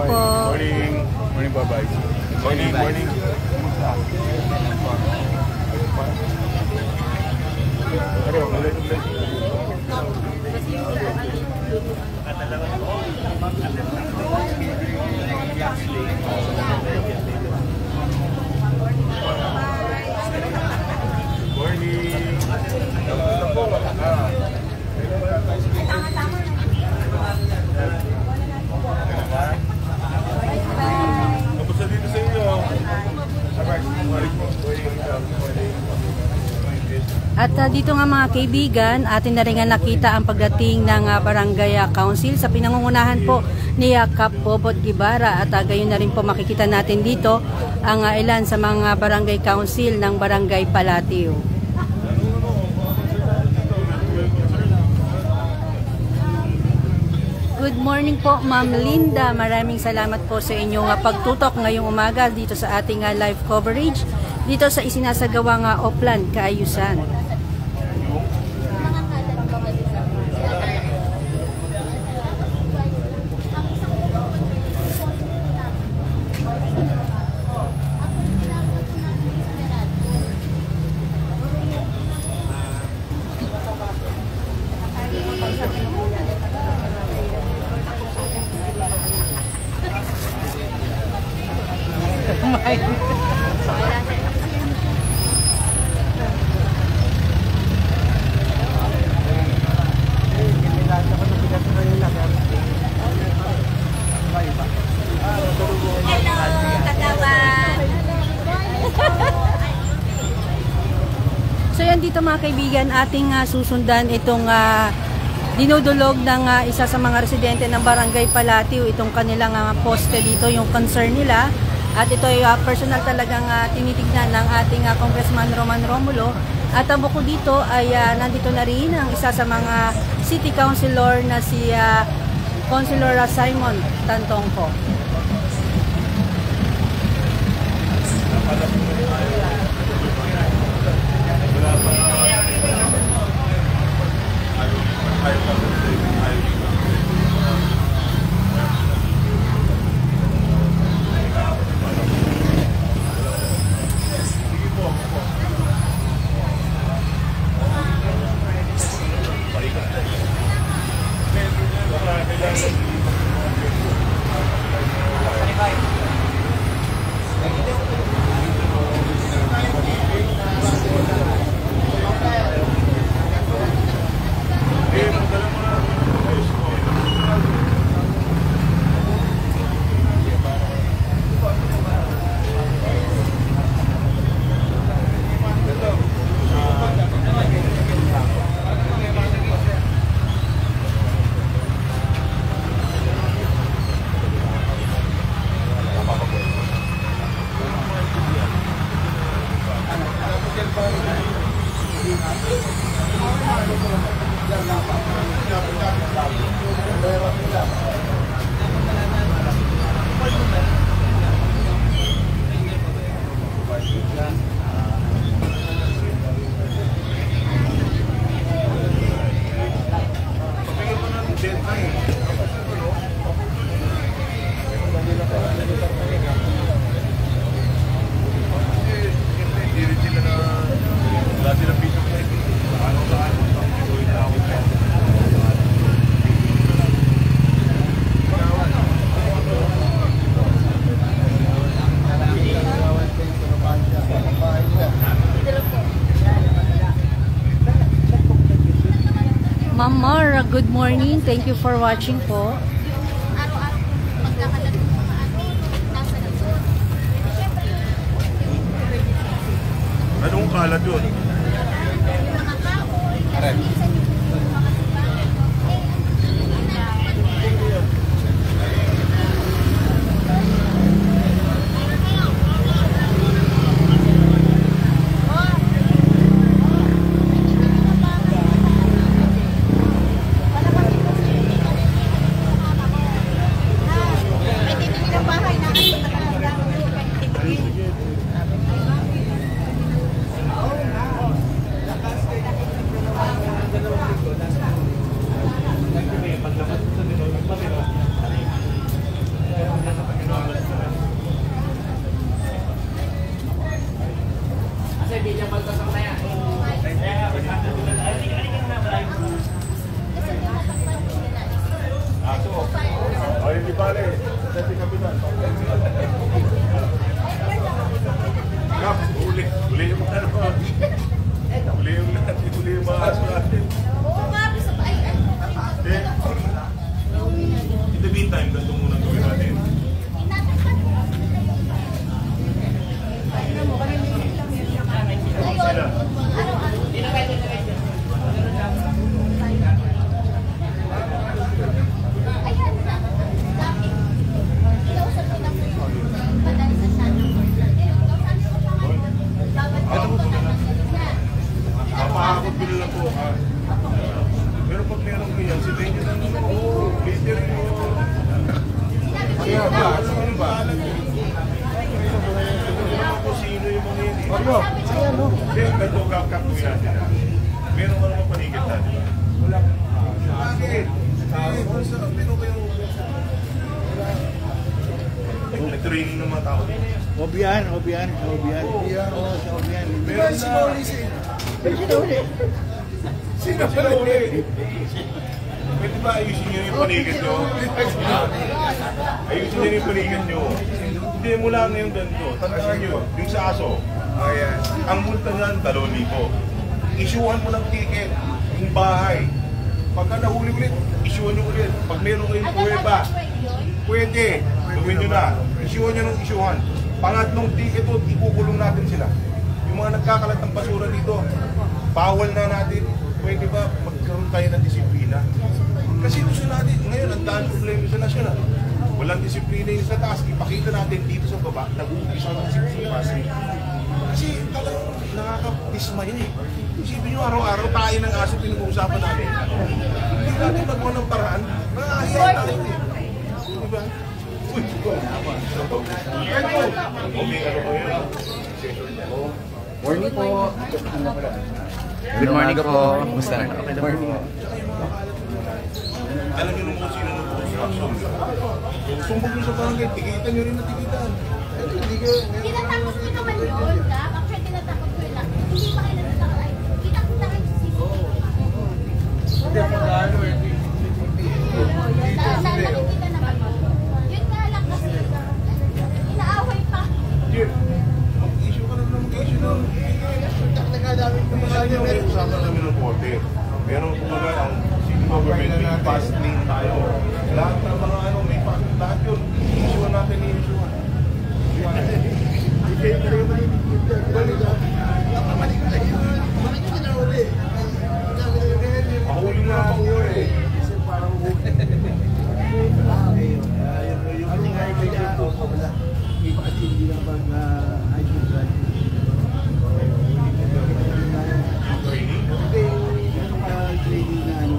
po. Morning. Morning, bye-bye. Morning, morning. Kamusta dito sa inyo? At dito nga mga kaibigan, atin na rin nga nakita ang pagdating ng Barangay Council sa pinangungunahan po ni Kap Bobot Guevara. At gayon na rin po makikita natin dito ang ilan sa mga Barangay Council ng Barangay Palatio. Good morning po Ma'am Linda. Maraming salamat po sa inyong pagtutok ngayong umaga dito sa ating live coverage dito sa isinasagawang Oplan, Kaayusan. So yan dito mga kaibigan, ating susundan itong dinudulog ng isa sa mga residente ng Barangay Palatio, itong kanilang poste dito, yung concern nila. At ito ay personal talagang tinitignan ng ating Congressman Roman Romulo. At bukod dito ay nandito na rin ang isa sa mga City Councilor na si Councilor Simon Tantongco. Ma'am Mara, good morning. Thank you for watching po. Anong kalat yun? Hindi bale. Dati kapitan. Kap, uli yung ano. Uli yung mga aso natin. Oo nga, gusto pa. In the meantime, ganito muna gawin natin. Sila. Napakakot ko nila po. Pero pag meron ko yan, si Benjo na nyo, leader mo. Kaya ba? Ano ba? Kung sino yung mga yun. Ano? Hindi, nagtogap-kap ko yan. Meron ka naman panigit na, di ba? Wala. Bakit? Meron ko yung... Nag-training ng mga tao. Obian. Oo, sa Obian. Meron na. Sino pala uli? Pwede ba ayusin nyo yung paligid nyo? Ayusin nyo yung paligid nyo. Hindi mula ngayon ganito. Tandaan nyo, yung sa aso, ang multa niyan, 2,000. Isyuhan mo ng ticket, yung bahay. Pagka nahuli ulit, isyuhan nyo ulit. Pag meron kayong pruweba, pwede. Gawin nyo na. Isyuhan nyo ng isyuhan. Pangatlong ticket po, ikukulong natin sila. Yung mga nagkakalat ng basura dito, bawal na natin. Pwede ba magkaroon tayo ng disiplina? Kasi gusto natin, ngayon ang daan problema sa nasyonal. Walang disiplina yung sa taas. Ipakita natin dito sa baba, nag-uupisa ng disiplina. Kasi talagang nakaka-dismay eh. Isipin nyo araw-araw tayo ng aso pinag-uusapan natin. Hindi natin magawa ng paraan. Nakakaya tayo eh. Diba? Uy, Morning po. Good morning po. Kumusta? Good morning. Alam nyo naman sino nag-construction. Sumbog nyo sa barangay, tigitan nyo rin na tigitan. Tinatakot ko naman yun, Kap. Actually, tinatakot ko yun lang. Hindi pa kayo natatakot. Ay, kita-kita kayo sa CCTV. Saan nakikita naman mo? Yun nga lang kasi, inaaway pa. Mag-issue ka na ng mag-issue nun. Kasi may usapan namin ng korte. Pero kumbaga, ang city government may fast lane tayo. Lahat ng mga ano, may fast lane. Lahat yun, i-issue natin i-issue. Mahuli na ako eh. Yung ating ay kaya ako, wala. Ipakasindi lang pag I-shoot drive. Training? Hindi, yung training na ano.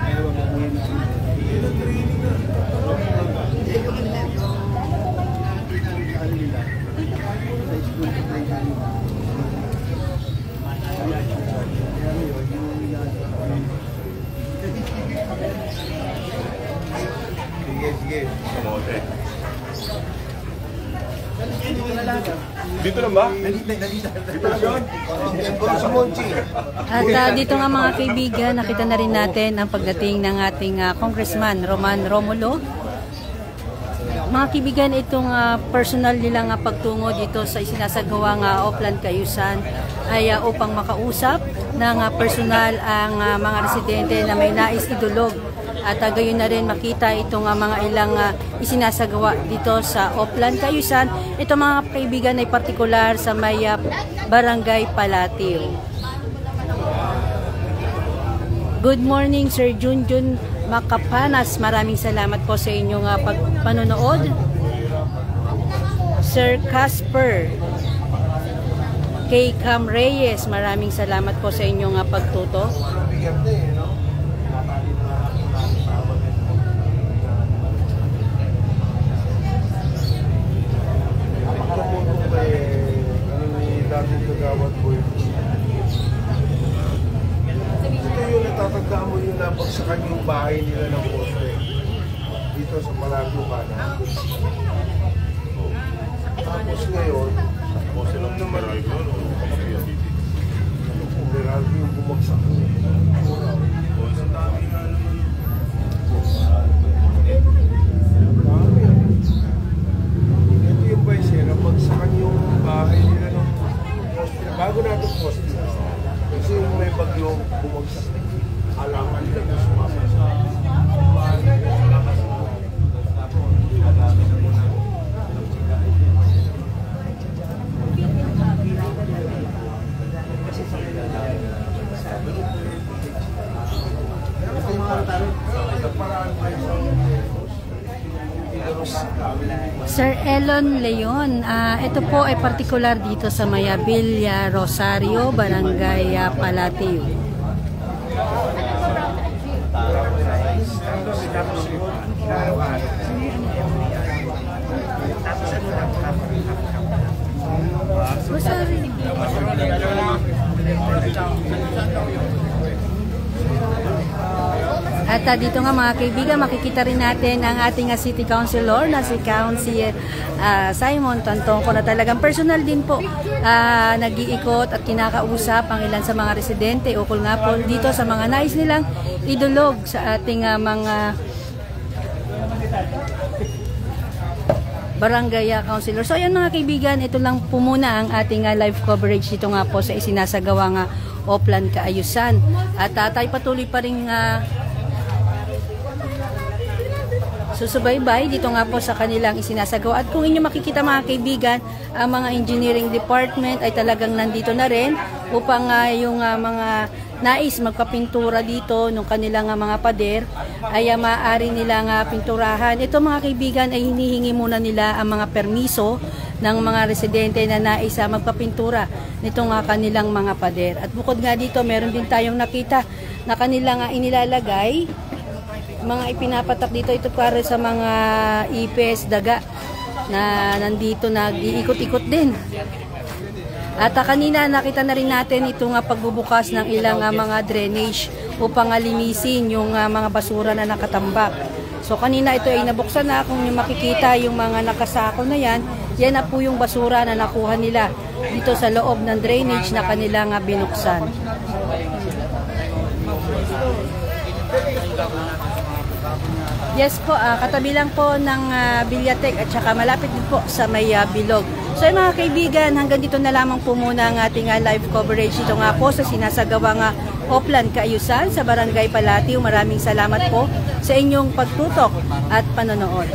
Ayaw ang gagawin na. Hindi na training na. Hindi, yung kanila, yung ano nila. Sa school ko tayo galing. Kaya ngayon, Sige. Kamote. Dito lang ba? At dito nga mga kaibigan, nakita na rin natin ang pagdating ng ating Congressman Roman Romulo. Mga kaibigan, itong personal nilang pagtungo dito sa isinasagawang Oplan Cayusan ay upang makausap ng personal ang mga residente na may nais idulog. At gayon na rin makita itong mga ilang isinasagawa dito sa Oplan Cayusan. Ito mga kaibigan ay partikular sa may Barangay Palatio. Good morning Sir Junjun Makapanas. Maraming salamat po sa inyong panonood. Sir Casper K. Cam Reyes, maraming salamat po sa inyong pagtuto. Ito yung natatandaan mo yung napagsakan yung bahay nila ng poste dito sa Palatio Pana. Tapos ngayon, Poste lang naman ito. Meraldo yung bumagsak. Isang dami nga naman. Sir Elon Leon, ito po ay particular dito sa Villa Rosario, Barangay Palateo. At dito nga mga kaibigan, makikita rin natin ang ating City Councilor na si Councilor Simon Tantongco na talagang personal din po nag-iikot at kinakausap ang ilan sa mga residente ukol nga po dito sa mga nais nilang idulog sa ating mga barangay councilor. So ayan mga kaibigan, ito lang po muna ang ating live coverage dito nga po sa isinasagawa nga Oplan Kaayusan. At tayo patuloy pa rin susubaybay dito nga po sa kanilang isinasagawa. At kung inyo makikita mga kaibigan, ang mga engineering department ay talagang nandito na rin upang yung mga nais magpapintura dito ng kanilang mga pader ay maaari nilang pinturahan. Ito mga kaibigan ay hinihingi muna nila ang mga permiso ng mga residente na nais magpapintura nitong kanilang mga pader. At bukod nga dito, meron din tayong nakita na kanilang inilalagay mga ipinapatak dito. Ito para sa mga ipes, daga na nandito nag-iikot-ikot din. At kanina nakita na rin natin itong pagbubukas ng ilang mga drainage upang linisin yung mga basura na nakatambak. So kanina ito ay nabuksan na. Kung yung makikita yung mga nakasako na yan na po yung basura na nakuha nila dito sa loob ng drainage na kanilang binuksan. Yes po, katabi lang po ng Bibliatek at saka malapit din po sa may bilog. So mga kaibigan, hanggang dito na lamang po muna ang ating live coverage dito nga po sa sinasagawang Oplan Kaayusan sa Barangay Palateo. Maraming salamat po sa inyong pagtutok at panonood.